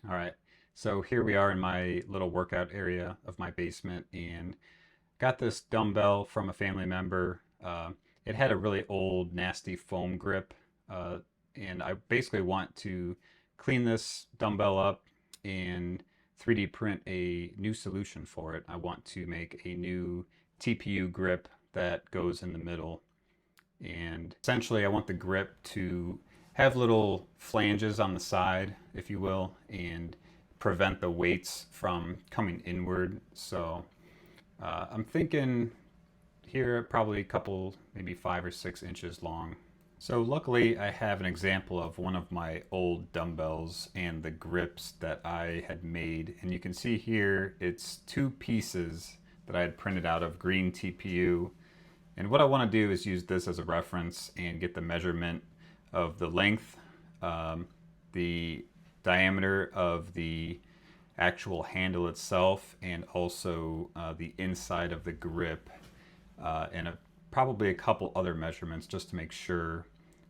All right, so here we are in my little workout area of my basement and got this dumbbell from a family member. It had a really old, nasty foam grip, uh, and I basically want to clean this dumbbell up and 3D print a new solution for it. I want to make a new TPU grip that goes in the middle, and essentially I want the grip to have little flanges on the side, if you will, and prevent the weights from coming inward. So I'm thinking here probably a couple, maybe 5 or 6 inches long. So luckily I have an example of one of my old dumbbells and the grips that I had made. And you can see here it's two pieces that I had printed out of green TPU. And what I want to do is use this as a reference and get the measurement of the length, the diameter of the actual handle itself, and also the inside of the grip, and probably a couple other measurements just to make sure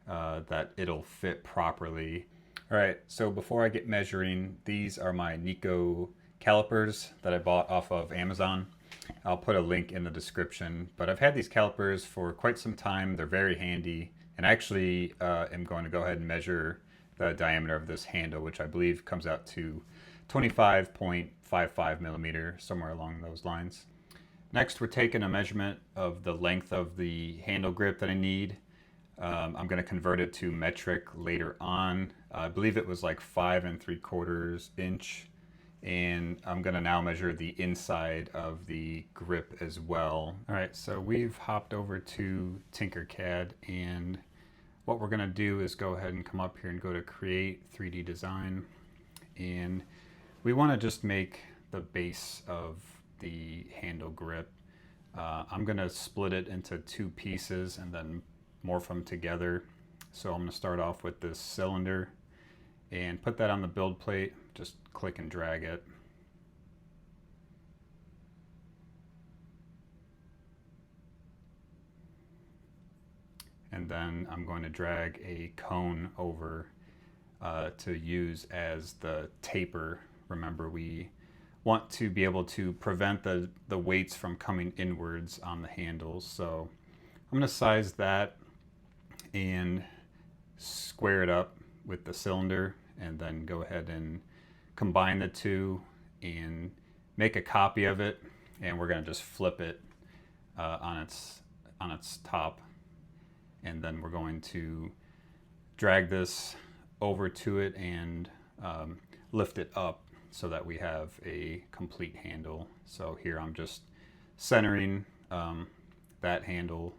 that it'll fit properly. All right, so before I get measuring, these are my Nico calipers that I bought off of Amazon. I'll put a link in the description, but I've had these calipers for quite some time. They're very handy, and I actually am going to go ahead and measure the diameter of this handle, which I believe comes out to 25.55 millimeter, somewhere along those lines. Next, we're taking a measurement of the length of the handle grip that I need. I'm going to convert it to metric later on. I believe it was like 5 3/4 inch. And I'm going to now measure the inside of the grip as well. All right, so we've hopped over to Tinkercad, and what we're going to do is go ahead and come up here and go to Create 3D Design. And we want to just make the base of the handle grip. I'm going to split it into two pieces and then morph them together. So I'm going to start off with this cylinder and put that on the build plate. Just click and drag it. And then I'm going to drag a cone over to use as the taper. Remember, we want to be able to prevent the weights from coming inwards on the handles. So I'm going to size that and square it up with the cylinder, and then go ahead and combine the two and make a copy of it, and we're going to just flip it on its top, and then we're going to drag this over to it and lift it up so that we have a complete handle. So here I'm just centering that handle,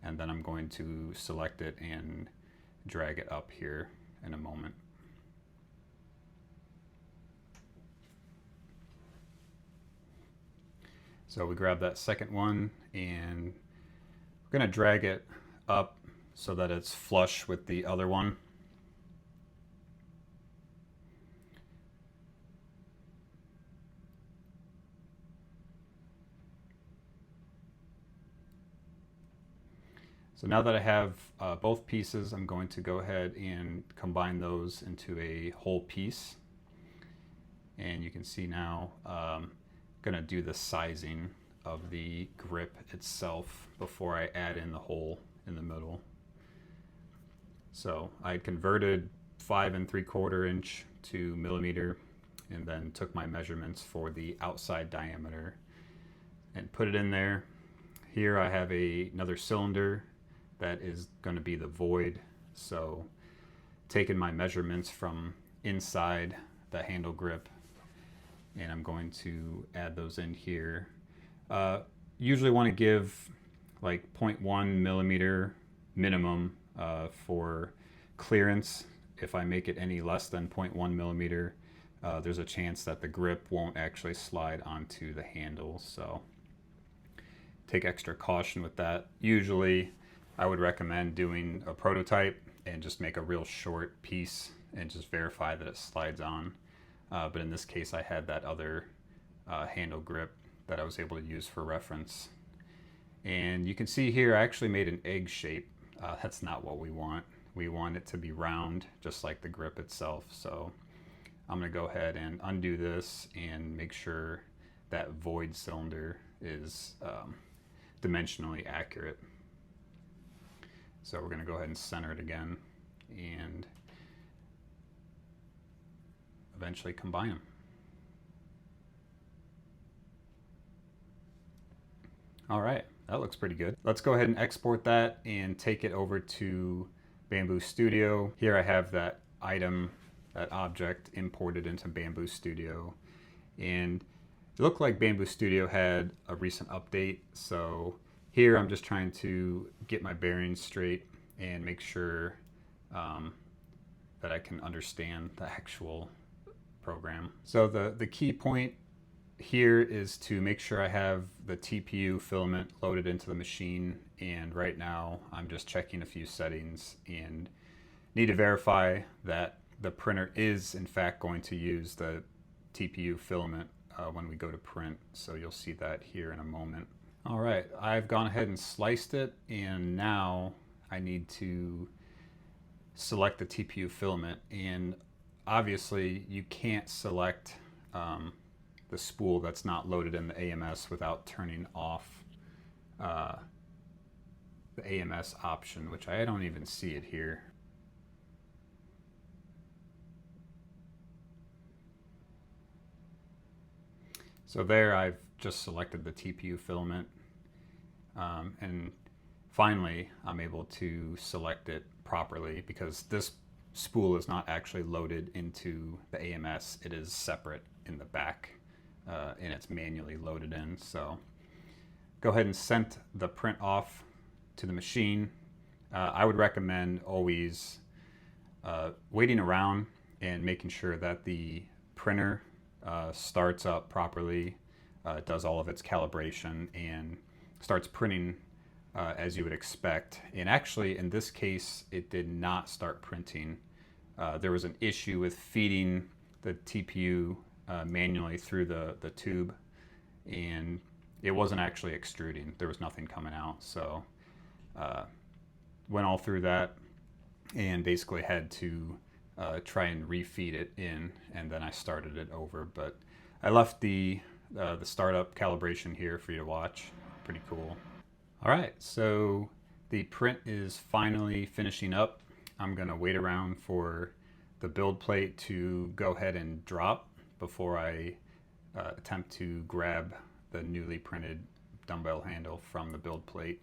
and then I'm going to select it and drag it up here in a moment. So we grab that second one, and we're going to drag it up so that it's flush with the other one. So now that I have both pieces, I'm going to go ahead and combine those into a whole piece. And you can see now I'm going to do the sizing of the grip itself before I add in the hole in the middle. So I converted 5 3/4 inch to millimeter, and then took my measurements for the outside diameter and put it in there. Here I have another cylinder that is going to be the void. So taking my measurements from inside the handle grip, and I'm going to add those in here. Usually want to give like 0.1 millimeter minimum for clearance. If I make it any less than 0.1 millimeter, there's a chance that the grip won't actually slide onto the handle. So take extra caution with that. Usually I would recommend doing a prototype and just make a real short piece and just verify that it slides on. But in this case, I had that other handle grip that I was able to use for reference. And you can see here, I actually made an egg shape. That's not what we want. We want it to be round, just like the grip itself. So I'm going to go ahead and undo this and make sure that void cylinder is dimensionally accurate. So we're going to go ahead and center it again and eventually combine them. All right, that looks pretty good. Let's go ahead and export that and take it over to Bamboo Studio. Here I have that item, that object imported into Bamboo Studio. And it looked like Bamboo Studio had a recent update. So here I'm just trying to get my bearings straight and make sure that I can understand the actual program. So the key point here is to make sure I have the TPU filament loaded into the machine, and right now I'm just checking a few settings and need to verify that the printer is in fact going to use the TPU filament when we go to print. So you'll see that here in a moment. All right, I've gone ahead and sliced it, and now I need to select the TPU filament, and obviously you can't select the spool that's not loaded in the AMS without turning off the AMS option, which I don't even see it here. So there I've just selected the TPU filament, and finally I'm able to select it properly because this spool is not actually loaded into the AMS. It is separate in the back. And it's manually loaded in. So go ahead and send the print off to the machine. I would recommend always waiting around and making sure that the printer starts up properly, does all of its calibration, and starts printing as you would expect. And actually, in this case, it did not start printing. There was an issue with feeding the TPU manually through the tube, and it wasn't actually extruding. There was nothing coming out. So went all through that and basically had to try and refeed it in, and then I started it over. But I left the startup calibration here for you to watch. Pretty cool. All right, so the print is finally finishing up. I'm gonna wait around for the build plate to go ahead and drop before I attempt to grab the newly printed dumbbell handle from the build plate.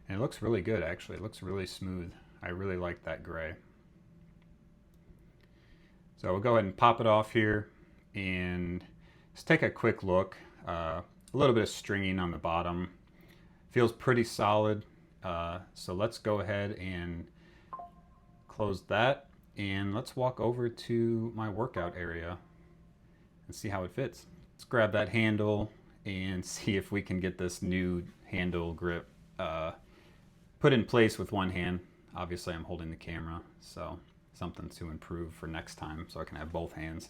And it looks really good, actually. It looks really smooth. I really like that gray. So we'll go ahead and pop it off here and just take a quick look. A little bit of stringing on the bottom. Feels pretty solid. So let's go ahead and close that. And let's walk over to my workout area and see how it fits. Let's grab that handle and see if we can get this new handle grip put in place with one hand. Obviously I'm holding the camera, so something to improve for next time so I can have both hands.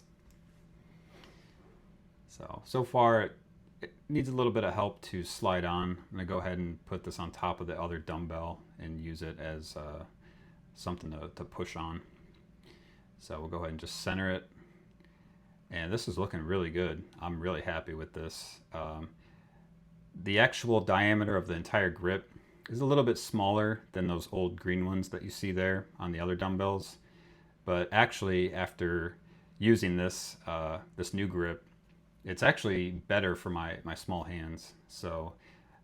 So far it needs a little bit of help to slide on. I'm gonna go ahead and put this on top of the other dumbbell and use it as something to push on. So we'll go ahead and just center it. And this is looking really good. I'm really happy with this. The actual diameter of the entire grip is a little bit smaller than those old green ones that you see there on the other dumbbells. But actually, after using this, this new grip, it's actually better for my small hands. So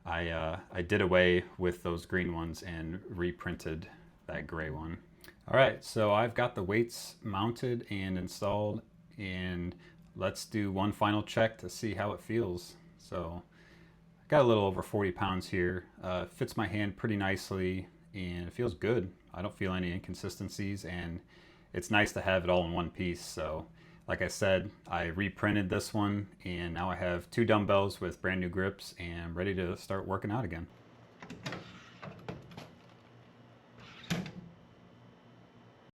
I did away with those green ones and reprinted that gray one. All right, so I've got the weights mounted and installed, and let's do one final check to see how it feels. So I got a little over 40 pounds here. Fits my hand pretty nicely and it feels good. I don't feel any inconsistencies, and it's nice to have it all in one piece. So like I said, I reprinted this one, and now I have 2 dumbbells with brand new grips and I'm ready to start working out again.